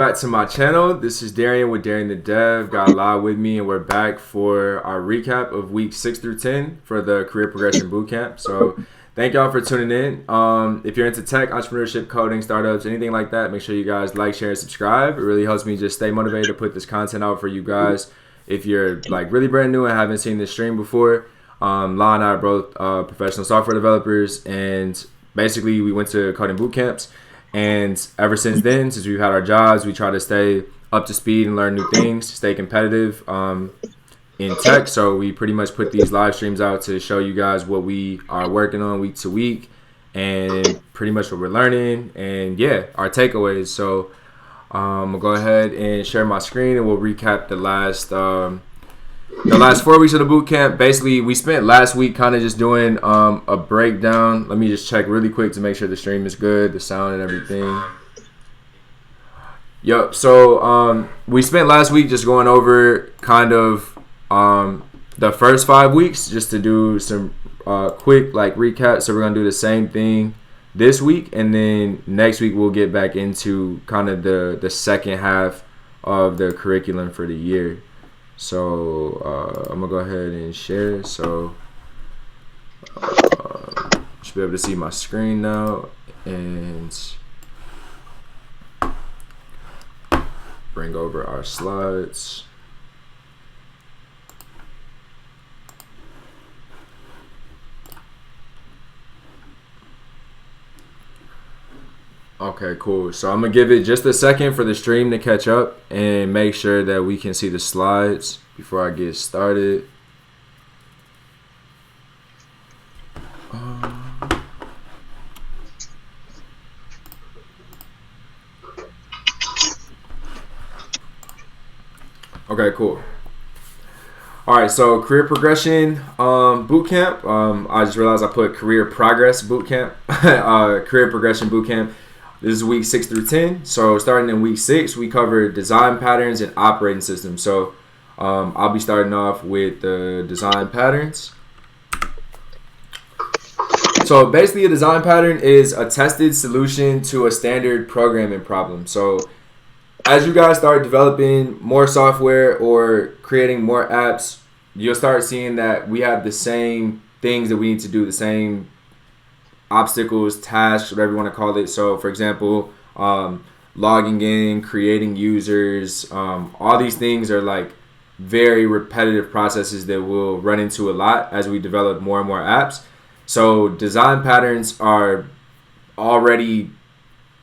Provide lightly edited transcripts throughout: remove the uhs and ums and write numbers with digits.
Back to my channel. This is Darian with Darian the Dev. Got a lot with me, and we're back for our recap of week 6 through 10 for the Career Progression Bootcamp. So thank y'all for tuning in. If you're into tech, entrepreneurship, coding, startups, anything like that, make sure you guys like, share, and subscribe. It really helps me just stay motivated to put this content out for you guys. If you're like really brand new and haven't seen this stream before, La and I are both professional software developers, and basically we went to coding boot camps. And ever since then, since we've had our jobs, we try to stay up to speed and learn new things, stay competitive in tech. So we pretty much put these live streams out to show you guys what we are working on week to week and pretty much what we're learning and, yeah, our takeaways. So I'm going to go ahead and share my screen and we'll recap the last 4 weeks of the boot camp. Basically, we spent last week kind of just doing a breakdown. Let me just check really quick to make sure the stream is good, the sound and everything. Yep. So we spent last week just going over kind of the first 5 weeks just to do some quick like recap. So we're gonna do the same thing this week, and then next week we'll get back into kind of the second half of the curriculum for the year. So I'm gonna go ahead and share. So should be able to see my screen now and bring over our slides. Okay, cool. So I'm going to give it just a second for the stream to catch up and make sure that we can see the slides before I get started. Okay, cool. All right, so career progression bootcamp. I just realized I put career progress bootcamp, career progression bootcamp. This is week 6 through 10. So starting in week 6, we covered design patterns and operating systems. So I'll be starting off with the design patterns. So basically a design pattern is a tested solution to a standard programming problem. So as you guys start developing more software or creating more apps, you'll start seeing that we have the same things that we need to do, the same obstacles, tasks, whatever you want to call it. So for example, logging in, creating users, all these things are like very repetitive processes that we'll run into a lot as we develop more and more apps. So design patterns are already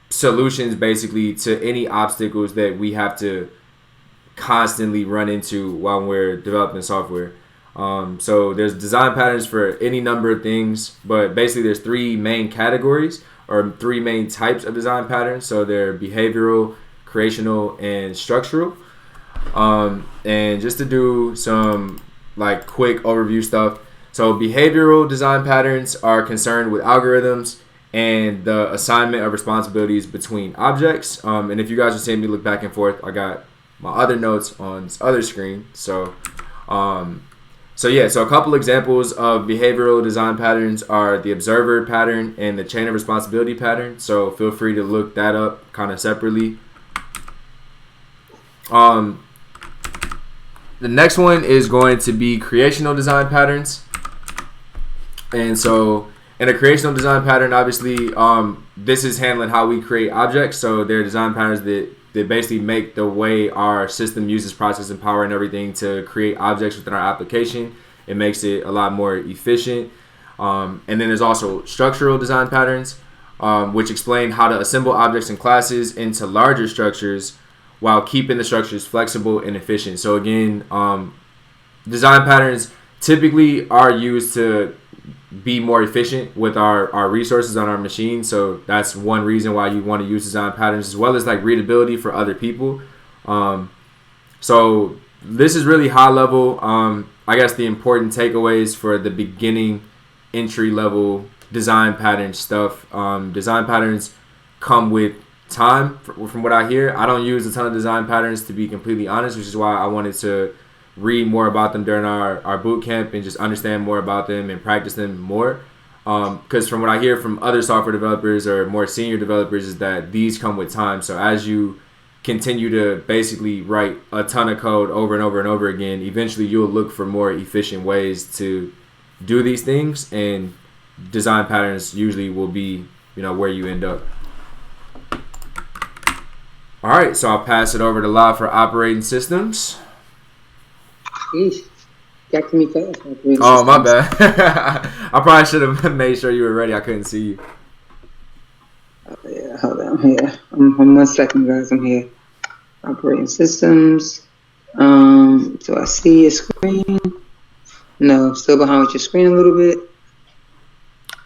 solutions basically to any obstacles that we have to constantly run into while we're developing software. So there's design patterns for any number of things, but basically there's 3 main categories or 3 main types of design patterns. So they're behavioral, creational, and structural. And just to do some like quick overview stuff. So behavioral design patterns are concerned with algorithms and the assignment of responsibilities between objects. And if you guys are seeing me look back and forth, I got my other notes on this other screen. So a couple examples of behavioral design patterns are the observer pattern and the chain of responsibility pattern. So feel free to look that up kind of separately. The next one is going to be creational design patterns. And so in a creational design pattern, obviously, this is handling how we create objects. So they're design patterns that basically make the way our system uses processing power and everything to create objects within our application. It makes it a lot more efficient. And then there's also structural design patterns, which explain how to assemble objects and classes into larger structures while keeping the structures flexible and efficient. So again, design patterns typically are used to be more efficient with our resources on our machine. So that's one reason why you want to use design patterns, as well as like readability for other people. So this is really high level. I guess the important takeaways for the beginning entry level design pattern stuff. Design patterns come with time from what I hear. I don't use a ton of design patterns, to be completely honest, which is why I wanted to read more about them during our boot camp and just understand more about them and practice them more. Because from what I hear from other software developers or more senior developers is that these come with time. So as you continue to basically write a ton of code over and over and over again, eventually you'll look for more efficient ways to do these things, and design patterns usually will be, where you end up. All right, so I'll pass it over to La for operating systems. Yeesh. Got to me fast. Oh, my bad. I probably should have made sure you were ready. I couldn't see you. Yeah, hold on. Here. 1 second, guys. I'm here. Operating systems. Do I see your screen? No, still behind with your screen a little bit.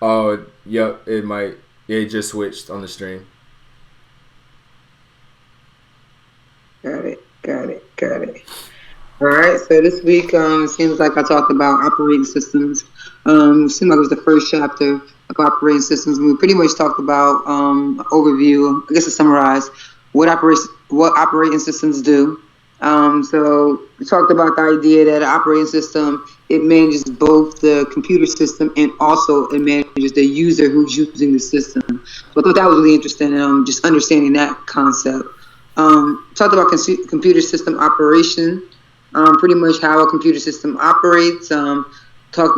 Oh, yep. It might. It just switched on the stream. Got it. All right, so this week it seems like I talked about operating systems. It seemed like it was the first chapter of operating systems. We pretty much talked about overview, I guess to summarize, what operating systems do. So we talked about the idea that an operating system, it manages both the computer system and also it manages the user who's using the system. So I thought that was really interesting, just understanding that concept. Talked about computer system operation. Pretty much how a computer system operates. Learn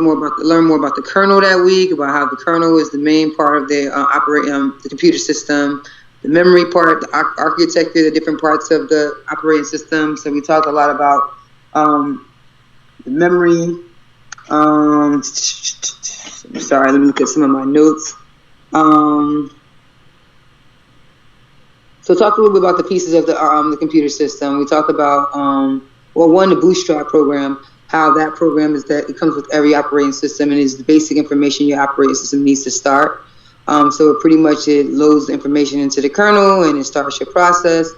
more about the kernel that week, about how the kernel is the main part of the computer system, the memory part, the architecture, the different parts of the operating system. So we talked a lot about the memory. Sorry, let me look at some of my notes. So talk a little bit about the pieces of the computer system. We talked about the Bootstrap program, how that program is that it comes with every operating system and is the basic information your operating system needs to start. So pretty much it loads the information into the kernel and it starts your process.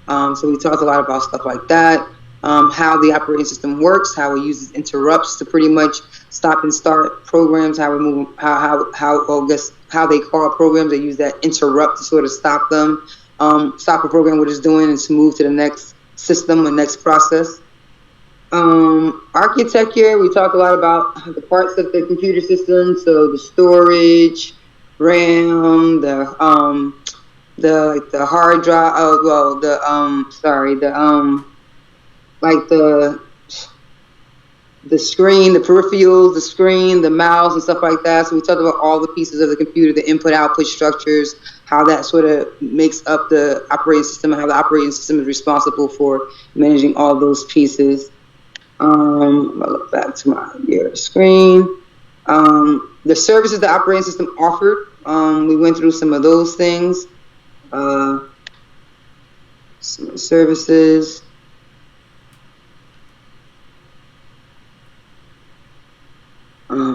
So we talked a lot about stuff like that, how the operating system works, how it uses interrupts to pretty much stop and start programs, how they call programs. They use that interrupt to sort of stop them, stop a program what it's doing and to move to the next system or next process. Architecture, we talk a lot about the parts of the computer system, so the storage, RAM, the hard drive, the screen, the peripherals, the screen, the mouse, and stuff like that. So we talked about all the pieces of the computer, the input-output structures, how that sort of makes up the operating system, and how the operating system is responsible for managing all those pieces. I'll look back to your screen. The services the operating system offered, we went through some of those things. Some services.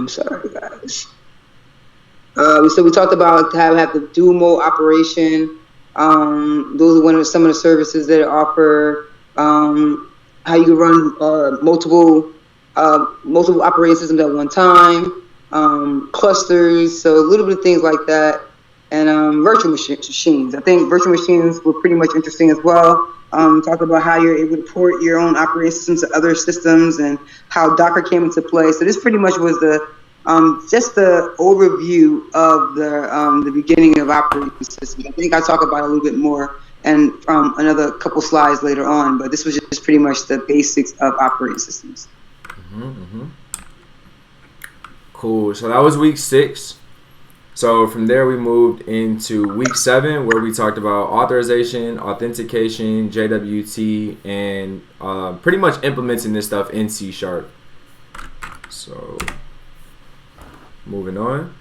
Sorry, guys. So we talked about how have the dual mode operation. Those are some of the services that offer. How you can run multiple operating systems at one time, clusters, so a little bit of things like that, and virtual machines. I think virtual machines were pretty much interesting as well. Talk about how you're able to port your own operating systems to other systems and how Docker came into play. So this pretty much was just the overview of the beginning of operating systems. I think I'll talk about it a little bit more and another couple slides later on, but this was just pretty much the basics of operating systems. Cool. So that was week 6. So from there we moved into week 7, where we talked about authorization, authentication, JWT, and pretty much implementing this stuff in C#. So moving on.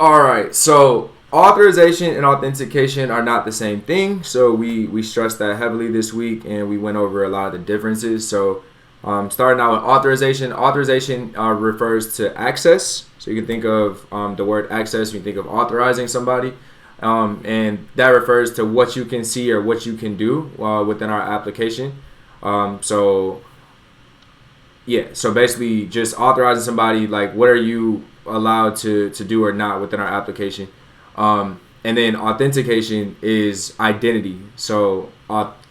All right. So authorization and authentication are not the same thing. So we stressed that heavily this week, and we went over a lot of the differences. So starting out with authorization. Authorization refers to access. So you can think of the word access, you can think of authorizing somebody. And that refers to what you can see or what you can do within our application. So basically just authorizing somebody, like what are you allowed to do or not within our application. And then authentication is identity. So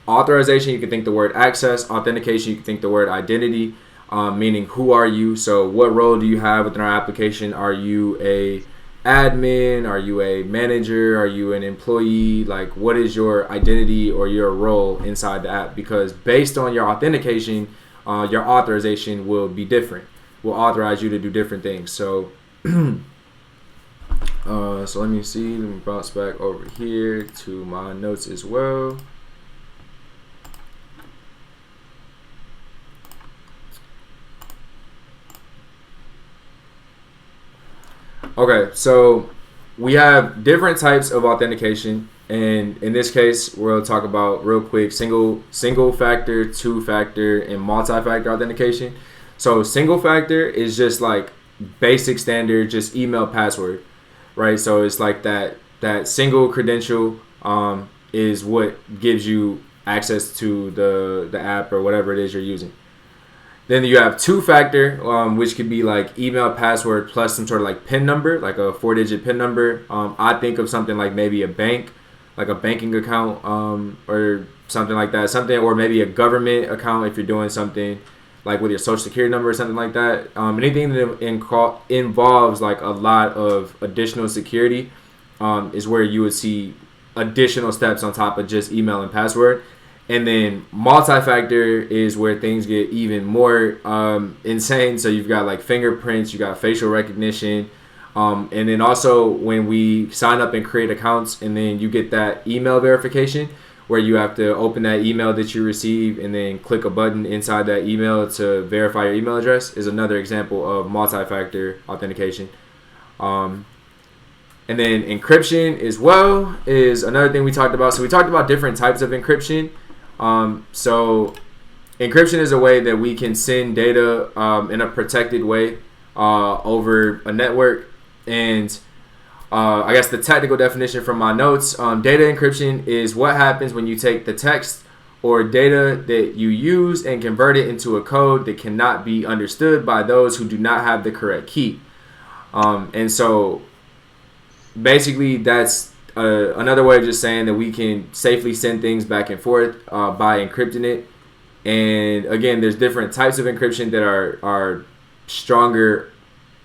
authorization, you can think the word access. Authentication, you can think the word identity, meaning who are you? So what role do you have within our application? Are you a admin? Are you a manager? Are you an employee? Like, what is your identity or your role inside the app? Because based on your authentication, your authorization will be different. Will authorize you to do different things. So, so let me see. Let me bounce back over here to my notes as well. Okay, so we have different types of authentication, and in this case, we'll talk about real quick single factor, two factor, and multi-factor authentication. So single factor is just like basic standard, just email password, right? So it's like that single credential is what gives you access to the app or whatever it is you're using. Then you have two-factor, which could be like email password plus some sort of like PIN number, like a 4-digit PIN number. I think of something like maybe a bank, like a banking account, or something like that. Something, or maybe a government account if you're doing something like with your social security number or something like that. Anything that involves like a lot of additional security is where you would see additional steps on top of just email and password. And then multi-factor is where things get even more insane. So you've got like fingerprints, you got facial recognition. And then also when we sign up and create accounts and then you get that email verification where you have to open that email that you receive and then click a button inside that email to verify your email address is another example of multi-factor authentication. And then encryption as well is another thing we talked about. So we talked about different types of encryption. So encryption is a way that we can send data in a protected way over a network. And I guess the technical definition from my notes, data encryption is what happens when you take the text or data that you use and convert it into a code that cannot be understood by those who do not have the correct key. And so basically that's another way of just saying that we can safely send things back and forth by encrypting it. And again, there's different types of encryption that are stronger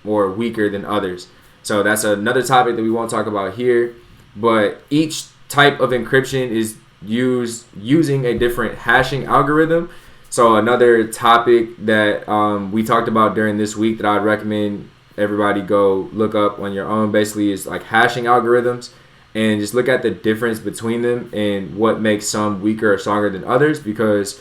or weaker than others. So that's another topic that we won't talk about here. But each type of encryption is using a different hashing algorithm. So another topic that we talked about during this week that I'd recommend everybody go look up on your own basically is like hashing algorithms. And just look at the difference between them and what makes some weaker or stronger than others, because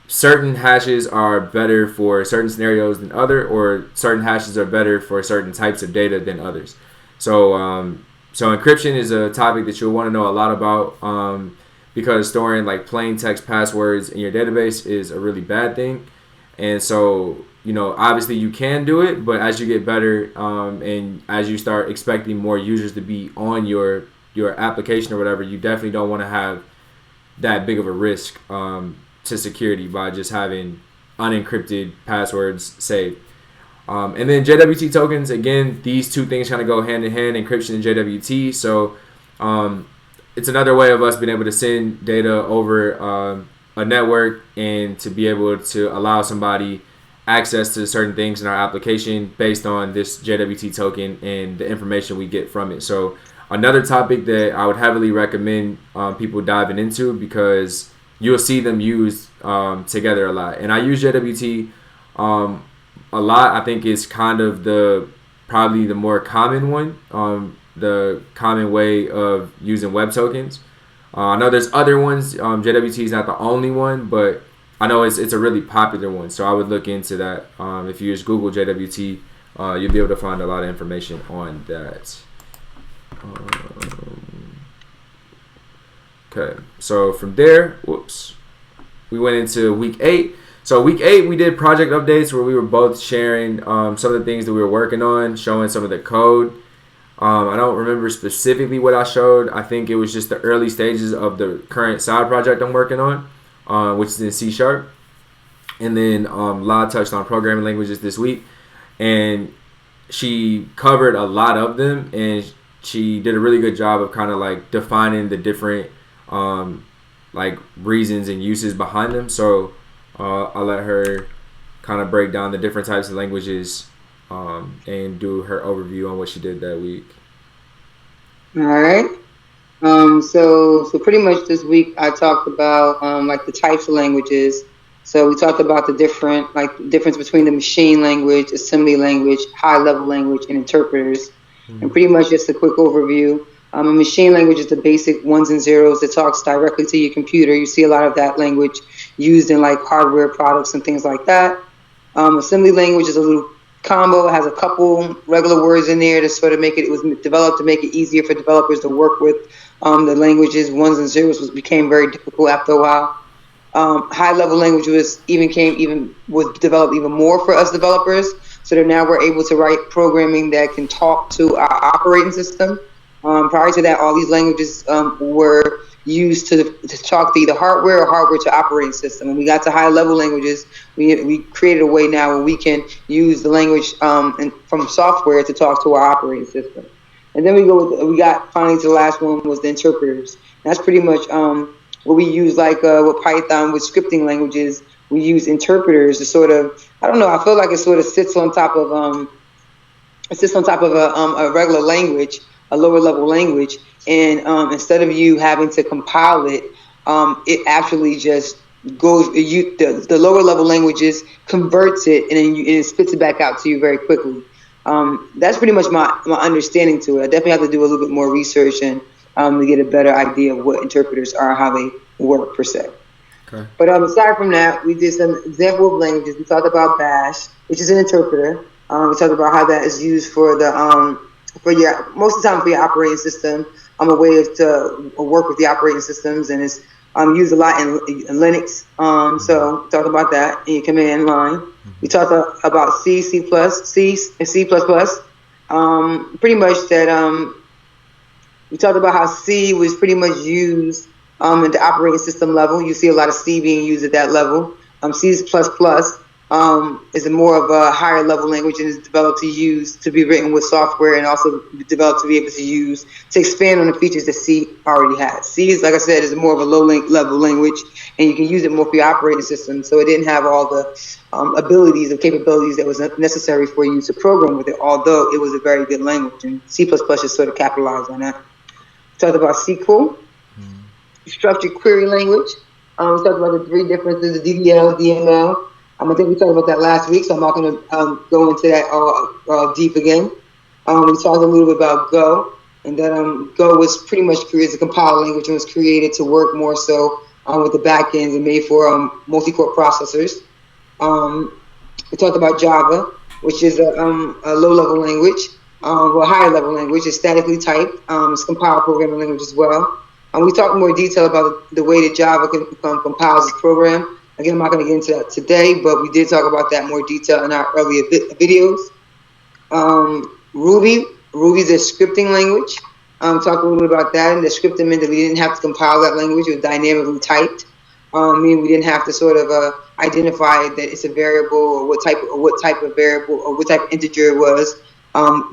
certain hashes are better for certain scenarios than other, or certain hashes are better for certain types of data than others. So so encryption is a topic that you'll want to know a lot about because storing like plain text passwords in your database is a really bad thing. And so, you know, obviously you can do it, but as you get better and as you start expecting more users to be on your application or whatever, you definitely don't want to have that big of a risk to security by just having unencrypted passwords saved. And then JWT tokens, again, these two things kind of go hand in hand, encryption and JWT. So it's another way of us being able to send data over a network and to be able to allow somebody access to certain things in our application based on this JWT token and the information we get from it. So another topic that I would heavily recommend people diving into, because you'll see them used together a lot. And I use JWT a lot. I think it's kind of probably the more common one, the common way of using web tokens. I know there's other ones. JWT is not the only one, but I know it's a really popular one. So I would look into that. If you just Google JWT, you'll be able to find a lot of information on that. Okay, so from there, we went into week 8. So week 8, we did project updates where we were both sharing some of the things that we were working on, showing some of the code. I don't remember specifically what I showed. I think it was just the early stages of the current side project I'm working on, which is in C#. And then La touched on programming languages this week, and she covered a lot of them, and she did a really good job of kind of like defining the different like reasons and uses behind them. So I'll let her kind of break down the different types of languages and do her overview on what she did that week. All right. So pretty much this week I talked about like the types of languages. So we talked about the difference between the machine language, assembly language, high level language, and interpreters. And pretty much just a quick overview. A machine language is the basic ones and zeros that talks directly to your computer. You see a lot of that language used in like hardware products and things like that. Assembly language is a little combo. It has a couple regular words in there to sort of make it. It was developed to make it easier for developers to work with. The languages ones and zeros became very difficult after a while. High level language was developed even more for us developers. So that now we're able to write programming that can talk to our operating system. Prior to that, all these languages were used to talk to either hardware or hardware to operating system. When we got to high level languages, we created a way now where we can use the language from software to talk to our operating system. And then we got finally to the last one was the interpreters. And that's pretty much what we use, like with Python, with scripting languages. We use interpreters to sort of, I don't know, I feel like it sort of sits on top of a regular language, a lower level language, and instead of you having to compile it, it actually just goes. The lower level languages converts it and it spits it back out to you very quickly. That's pretty much my understanding to it. I definitely have to do a little bit more research and to get a better idea of what interpreters are, how they work per se. Okay. But aside from that, we did some example of languages. We talked about Bash, which is an interpreter. We talked about how that is used for most of the time for your operating system. A way to work with the operating systems, and it's used a lot in Linux. So we talked about that in your command line. We talked about C, C++, and C++. Pretty much that we talked about how C was pretty much used at the operating system level. You see a lot of C being used at that level. C++ is a more of a higher level language and is developed to be written with software and also developed to be able to expand on the features that C already has. C is, like I said, is more of a low level language, and you can use it more for your operating system. So it didn't have all the abilities and capabilities that was necessary for you to program with it, although it was a very good language. And C++ just sort of capitalized on that. We talked about SQL, structured query language. We talked about the three differences, the DDL, DML. I think we talked about that last week, so I'm not going to go into that all deep again. We talked a little bit about Go, and that Go was pretty much created as a compile language and was created to work more so with the backends and made for multi-core processors. We talked about Java, which is a low-level language, or higher-level language. It's statically typed. It's a compiled programming language as well. We talked in more detail about the way that Java compiles its program. Again, I'm not going to get into that today, but we did talk about that in more detail in our earlier videos. Ruby's a scripting language. Talk a little bit about that. And the scripting meant that we didn't have to compile that language. It was dynamically typed. Meaning we didn't have to sort of identify that it's a variable or what type of variable or what type of integer it was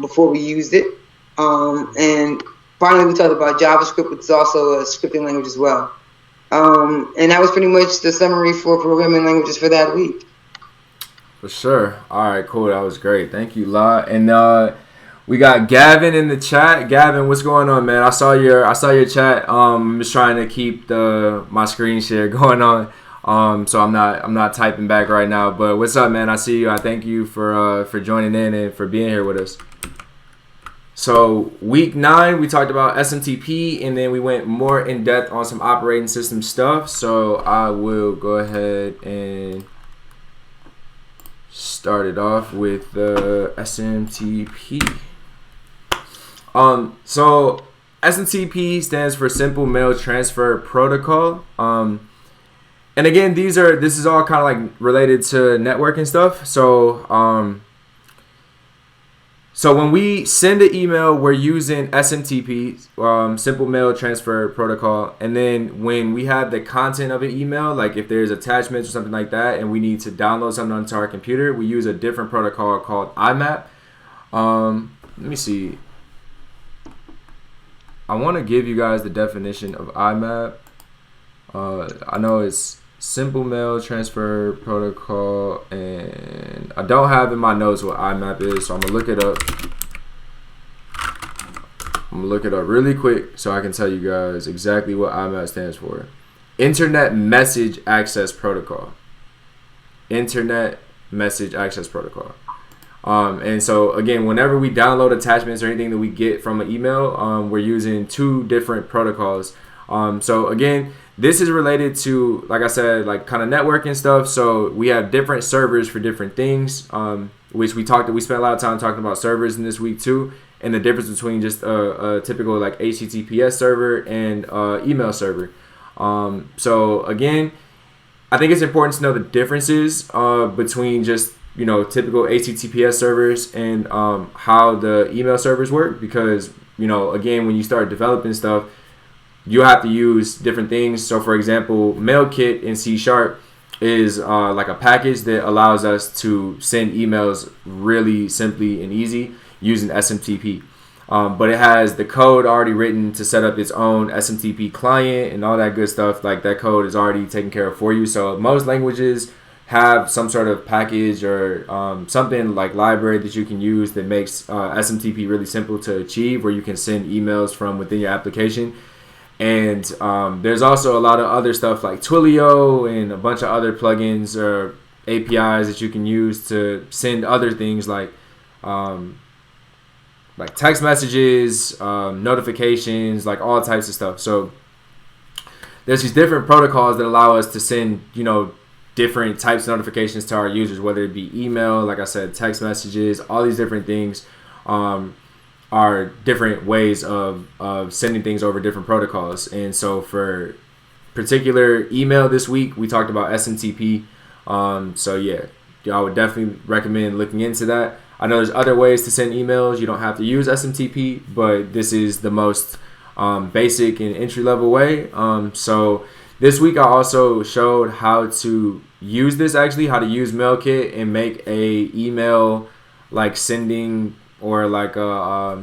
before we used it. And finally, we talked about JavaScript, which is also a scripting language as well. And that was pretty much the summary for programming languages for that week. For sure. All right, cool. That was great. Thank you, La. And we got Gavin in the chat. Gavin, what's going on, man? I saw your chat. I'm just trying to keep my screen share going on. So I'm not typing back right now. But what's up, man? I see you. I thank you for joining in and for being here with us. So week 9, we talked about SMTP, and then we went more in depth on some operating system stuff. So I will go ahead and start it off with the SMTP. So SMTP stands for Simple Mail Transfer Protocol. And again, this is all kind of like related to networking stuff. So when we send an email, we're using SMTP, Simple Mail Transfer Protocol. And then when we have the content of an email, like if there's attachments or something like that, and we need to download something onto our computer, we use a different protocol called IMAP. Let me see. I want to give you guys the definition of IMAP. I know it's simple mail transfer protocol, and I don't have in my notes what IMAP is, so I'm gonna look it up. I'm gonna look it up really quick so I can tell you guys exactly what IMAP stands for. Internet Message Access Protocol. Internet Message Access Protocol. And so again, whenever we download attachments or anything that we get from an email, we're using two different protocols. So again, this is related to, like I said, like kind of networking stuff. So we have different servers for different things, which we spent a lot of time talking about servers in this week too, and the difference between just a typical like HTTPS server and email server. So again, I think it's important to know the differences between just typical HTTPS servers and how the email servers work, because again, when you start developing stuff, you have to use different things. So for example, MailKit in C# is like a package that allows us to send emails really simply and easy using SMTP. But it has the code already written to set up its own SMTP client and all that good stuff. Like that code is already taken care of for you. So most languages have some sort of package or something like library that you can use that makes SMTP really simple to achieve, where you can send emails from within your application. And there's also a lot of other stuff like Twilio and a bunch of other plugins or APIs that you can use to send other things like text messages, notifications, like all types of stuff. So there's these different protocols that allow us to send, different types of notifications to our users, whether it be email, like I said, text messages, all these different things are different ways of sending things over different protocols. And so for particular email this week, we talked about SMTP. So yeah, I would definitely recommend looking into that. I know there's other ways to send emails. You don't have to use SMTP, but this is the most basic and entry-level way. So this week I also showed how to use this, actually, how to use MailKit and make a email like sending or like a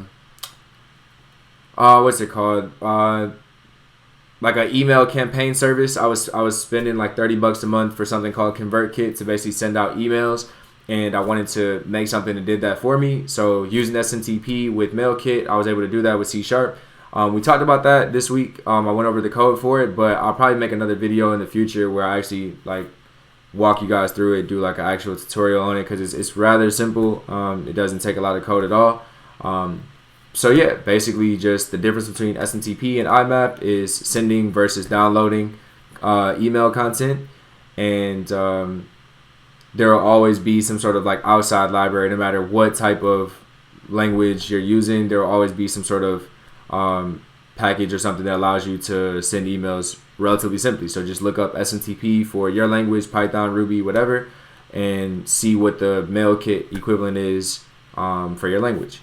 what's it called? Like an email campaign service. I was spending like $30 a month for something called ConvertKit to basically send out emails, and I wanted to make something that did that for me. So using SMTP with MailKit, I was able to do that with C#. We talked about that this week. I went over the code for it, but I'll probably make another video in the future where I actually like walk you guys through it, do like an actual tutorial on it, because it's rather simple. It doesn't take a lot of code at all. So yeah, basically just the difference between SMTP and IMAP is sending versus downloading email content. And there will always be some sort of like outside library, no matter what type of language you're using. There will always be some sort of package or something that allows you to send emails relatively simply. So just look up SMTP for your language, Python, Ruby, whatever, and see what the MailKit equivalent is for your language.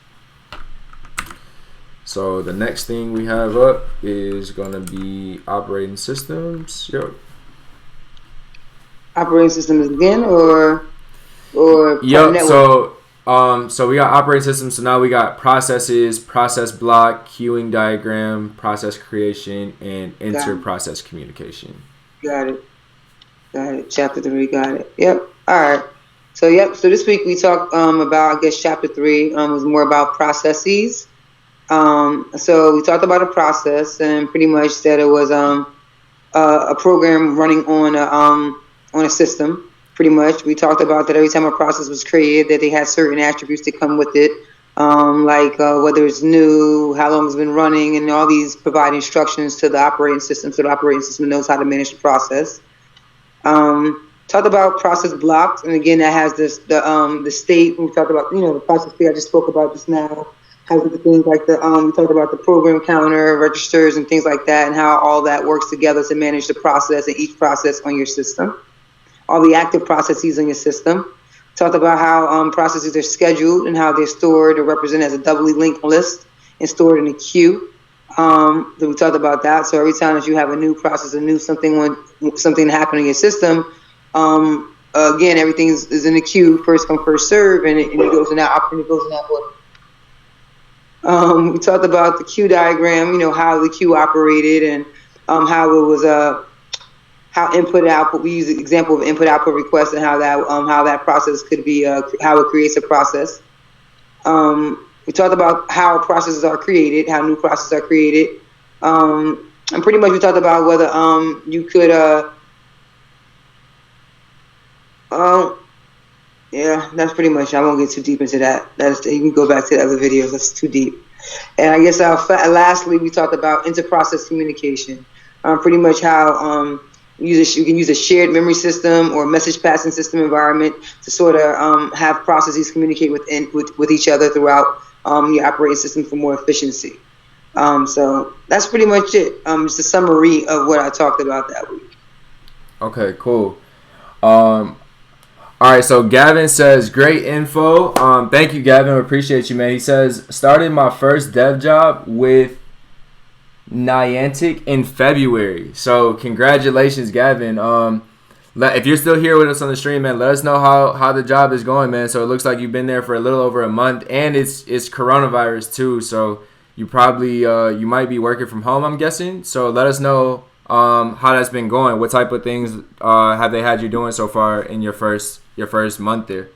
So the next thing we have up is going to be operating systems. Operating systems again, or yep. So we got operating systems. So now we got processes, process block, queuing diagram, process creation, and inter-process communication. Got it. Chapter 3. Got it. Yep. All right. So So this week we talked about, I guess, chapter 3 was more about processes. So we talked about a process and pretty much said it was a program running on a system. Pretty much, we talked about that every time a process was created, that they had certain attributes that come with it, like whether it's new, how long it's been running, and all these provide instructions to the operating system, so the operating system knows how to manage the process. Talked about process blocks, and again, that has the state. We talked about the process state I just spoke about just now. Has the things like we talked about the program counter, registers, and things like that, and how all that works together to manage the process and each process on your system. All the active processes in your system. Talked about how processes are scheduled and how they're stored or represented as a doubly linked list and stored in a queue. So we talked about that. So every time that you have a new process, something happen in your system, again, everything is in a queue, first come, first serve, and it goes in that order. We talked about the queue diagram, how the queue operated and how it was how input and output. We use the example of input output request and how that process could be how it creates a process. We talked about how processes are created, how new processes are created, and pretty much we talked about whether you could yeah, that's pretty much. I won't get too deep into that. You can go back to the other videos. That's too deep. And I guess lastly, we talked about inter-process communication. Pretty much how you can use a shared memory system or message passing system environment to sort of have processes communicate with each other throughout your operating system for more efficiency. So that's pretty much it. Just a summary of what I talked about that week. Okay, cool. All right, so Gavin says, great info. Thank you, Gavin. We appreciate you, man. He says, started my first dev job with Niantic in February. So congratulations, Gavin. If you're still here with us on the stream, man, let us know how the job is going, man. So it looks like you've been there for a little over a month, and it's coronavirus too. So you probably you might be working from home, I'm guessing. So let us know how that's been going. What type of things have they had you doing so far in your first month there?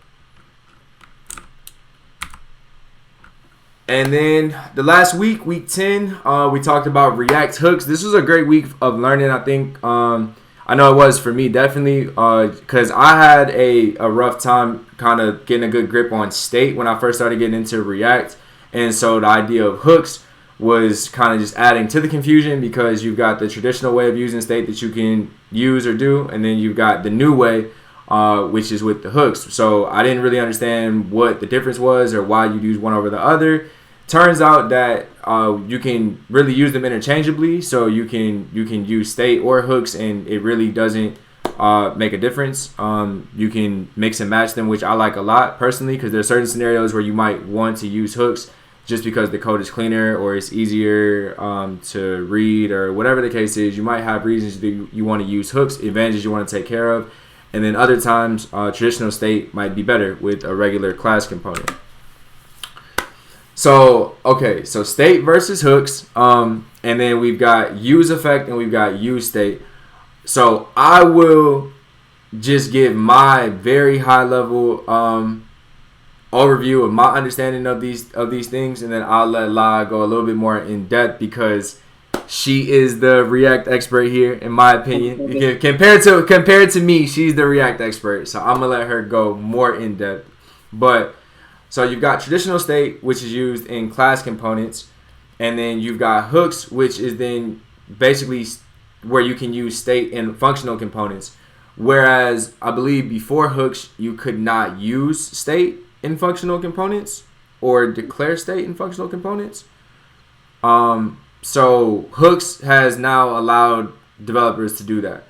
And then the last week, week 10, we talked about React hooks. This was a great week of learning, I think. I know it was for me, definitely, because I had a rough time kind of getting a good grip on state when I first started getting into React. And so the idea of hooks was kind of just adding to the confusion, because you've got the traditional way of using state that you can use or do, and then you've got the new way, which is with the hooks. So I didn't really understand what the difference was or why you'd use one over the other. Turns out that you can really use them interchangeably. So you can use state or hooks, and it really doesn't make a difference. You can mix and match them, which I like a lot personally, because there are certain scenarios where you might want to use hooks just because the code is cleaner or it's easier to read, or whatever the case is. You might have reasons that you want to use hooks, advantages you want to take care of. And then other times, traditional state might be better with a regular class component. So, okay, so state versus hooks. And then we've got use effect and we've got use state. So I will just give my very high level overview of my understanding of these things, and then I'll let La go a little bit more in depth, because she is the React expert here, in my opinion. Compared to me, she's the React expert. So I'm gonna let her go more in depth. But so you've got traditional state, which is used in class components, and then you've got hooks, which is then basically where you can use state in functional components. Whereas I believe before hooks, you could not use state in functional components or declare state in functional components. So hooks has now allowed developers to do that.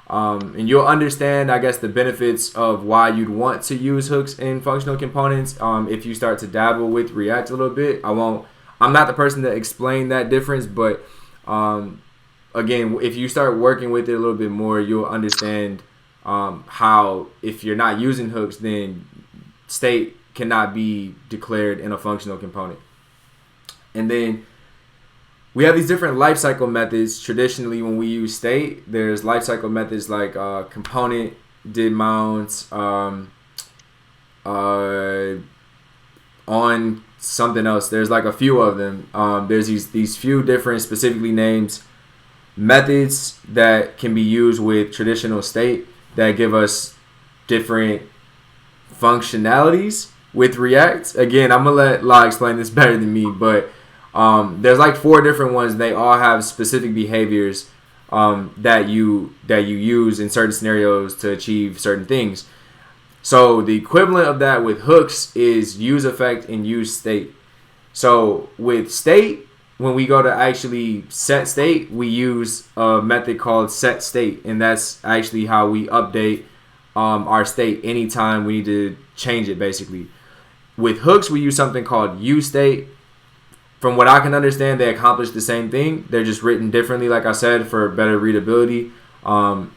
And you'll understand, I guess, the benefits of why you'd want to use hooks in functional components if you start to dabble with React a little bit. I'm not the person to explain that difference, but again, if you start working with it a little bit more, you'll understand how, if you're not using hooks, then state cannot be declared in a functional component. And then we have these different lifecycle methods. Traditionally, when we use state, there's lifecycle methods like component, did mounts, on something else. There's like a few of them. There's these few different specifically named methods that can be used with traditional state that give us different functionalities with React. Again, I'm gonna let La explain this better than me, but there's like 4 different ones. They all have specific behaviors that you use in certain scenarios to achieve certain things. So the equivalent of that with hooks is use effect and use state. So with state, when we go to actually set state, we use a method called set state, and that's actually how we update our state anytime we need to change it, basically. With hooks, we use something called use state. From what I can understand, they accomplish the same thing. They're just written differently, like I said, for better readability. I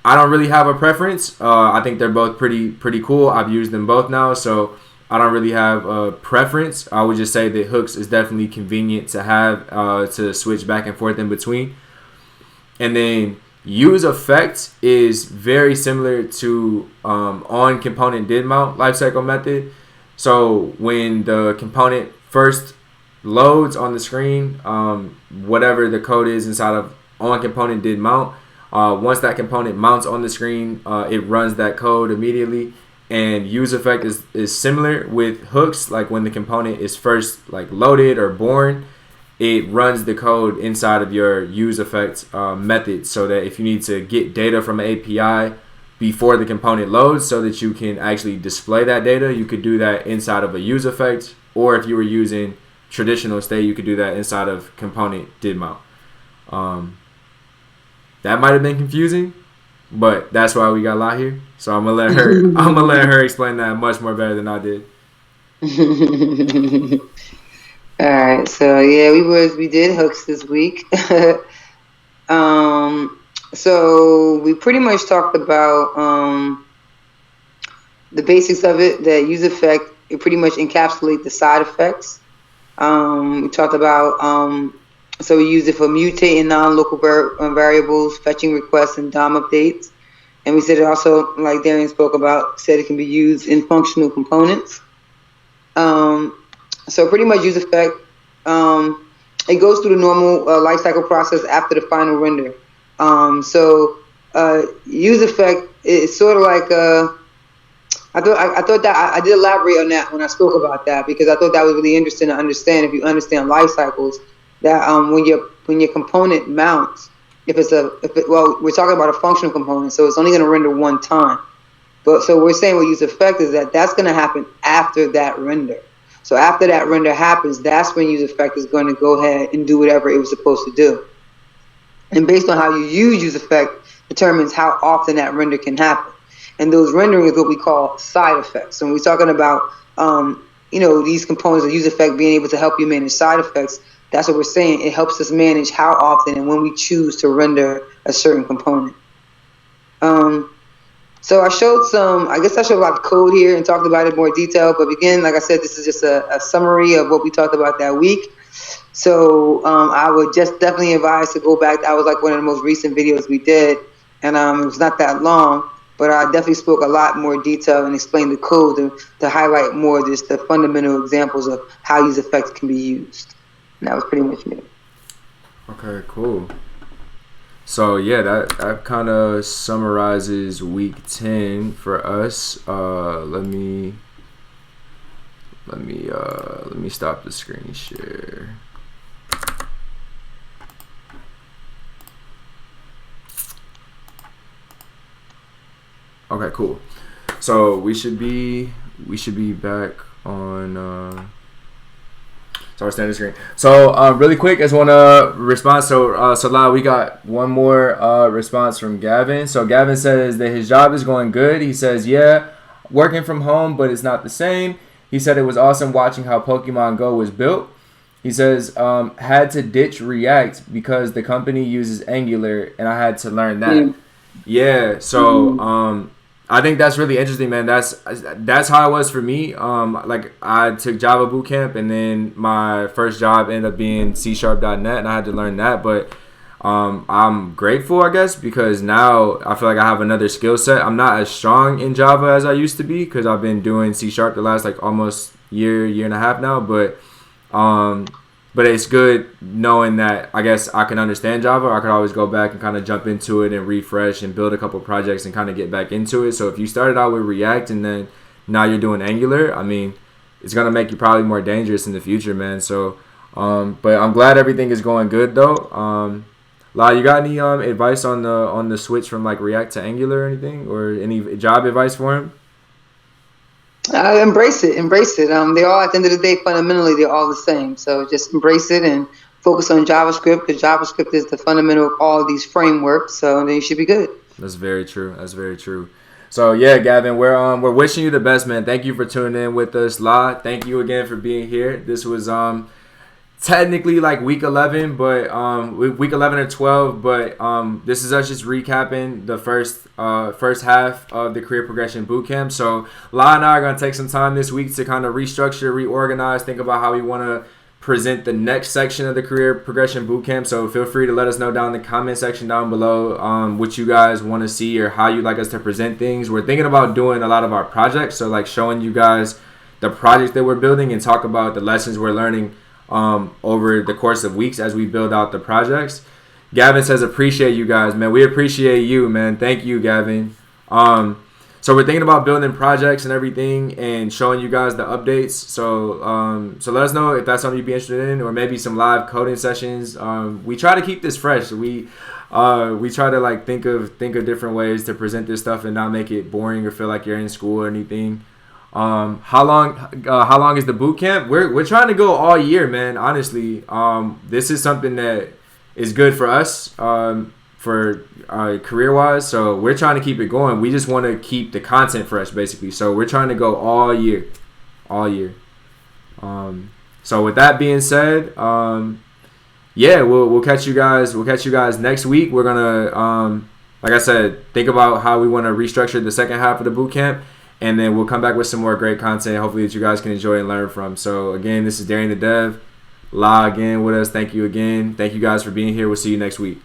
don't really have a preference. I think they're both pretty cool. I've used them both now, so I don't really have a preference. I would just say that hooks is definitely convenient to have to switch back and forth in between. And then use effect is very similar to on component did mount lifecycle method. So when the component first loads on the screen, whatever the code is inside of on component did mount, once that component mounts on the screen, it runs that code immediately. And use effect is similar with hooks. Like when the component is first like loaded or born, it runs the code inside of your use effect method, so that if you need to get data from an API before the component loads so that you can actually display that data, you could do that inside of a use effect. Or if you were using traditional state, you could do that inside of component did mount. That might have been confusing, but that's why we got La here. So I'm gonna let her explain that much more better than I did. All right, so yeah, we did hooks this week. So we pretty much talked about the basics of it. That use effect, it pretty much encapsulates the side effects. We talked about so we use it for mutating non-local variables, fetching requests, and DOM updates. And we said it also, like Darian spoke about, said it can be used in functional components. So pretty much use effect, it goes through the normal lifecycle process after the final render. So use effect is sort of like I thought that I did elaborate on that when I spoke about that, because I thought that was really interesting to understand. If you understand life cycles, that when your component mounts, well, we're talking about a functional component, so it's only going to render one time. But so we're saying what use effect is that's going to happen after that render. So after that render happens, that's when use effect is going to go ahead and do whatever it was supposed to do. And based on how you use effect determines how often that render can happen. And those rendering is what we call side effects. So when we're talking about these components of use effect being able to help you manage side effects, that's what we're saying. It helps us manage how often and when we choose to render a certain component. So I showed a lot of code here and talked about it in more detail. But again, like I said, this is just a summary of what we talked about that week. So I would just definitely advise to go back. That was like one of the most recent videos we did. And it was not that long. But I definitely spoke a lot more detail and explained the code to highlight more just the fundamental examples of how use effects can be used. And that was pretty much it. Okay, cool. So yeah, that kind of summarizes week 10 for us. Let me stop the screen share. Okay, cool. So we should be back on our standard screen. So really quick, I just want to respond. So we got one more response from Gavin. So Gavin says that his job is going good. He says, yeah, working from home, but it's not the same. He said it was awesome watching how Pokemon Go was built. He says, had to ditch React because the company uses Angular, and I had to learn that. Yeah, so I think that's really interesting, man. That's how it was for me. Like I took Java Bootcamp, and then my first job ended up being C#.net, and I had to learn that. But I'm grateful, I guess, because now I feel like I have another skill set. I'm not as strong in Java as I used to be because I've been doing C# the last like almost year and a half now. But it's good knowing that I guess I can understand Java. I could always go back and kind of jump into it and refresh and build a couple projects and kind of get back into it. So if you started out with React and then now you're doing Angular, I mean, it's going to make you probably more dangerous in the future, man. So, but I'm glad everything is going good, though. La, you got any advice on the switch from like React to Angular or anything, or any job advice for him? Embrace it. They're all, at the end of the day, fundamentally, they're all the same. So just embrace it and focus on JavaScript, because JavaScript is the fundamental of all of these frameworks. So then you should be good. That's very true. So yeah, Gavin, we're wishing you the best, man. Thank you for tuning in with us. La, thank you again for being here. This was technically like week 11, but week 11 or 12, but this is us just recapping the first half of the career progression bootcamp. So La and I are going to take some time this week to kind of restructure, reorganize, think about how we want to present the next section of the career progression bootcamp. So feel free to let us know down in the comment section down below what you guys want to see or how you'd like us to present things. We're thinking about doing a lot of our projects, so like showing you guys the projects that we're building and talk about the lessons we're learning over the course of weeks as we build out the projects. Gavin says, appreciate you guys, man. We appreciate you, man. Thank you, Gavin. So we're thinking about building projects and everything and showing you guys the updates. So let us know if that's something you'd be interested in, or maybe some live coding sessions. We try to keep this fresh. We try to like think of different ways to present this stuff and not make it boring or feel like you're in school or anything. How long is the boot camp? We're trying to go all year, man. Honestly, this is something that is good for us. For career-wise, so we're trying to keep it going. We just want to keep the content fresh, basically. So we're trying to go all year. So with that being said, yeah, we'll catch you guys. We'll catch you guys next week. We're gonna, like I said, think about how we want to restructure the second half of the boot camp, and then we'll come back with some more great content. Hopefully that you guys can enjoy and learn from. So again, this is Darian the Dev. La again with us. Thank you again. Thank you guys for being here. We'll see you next week.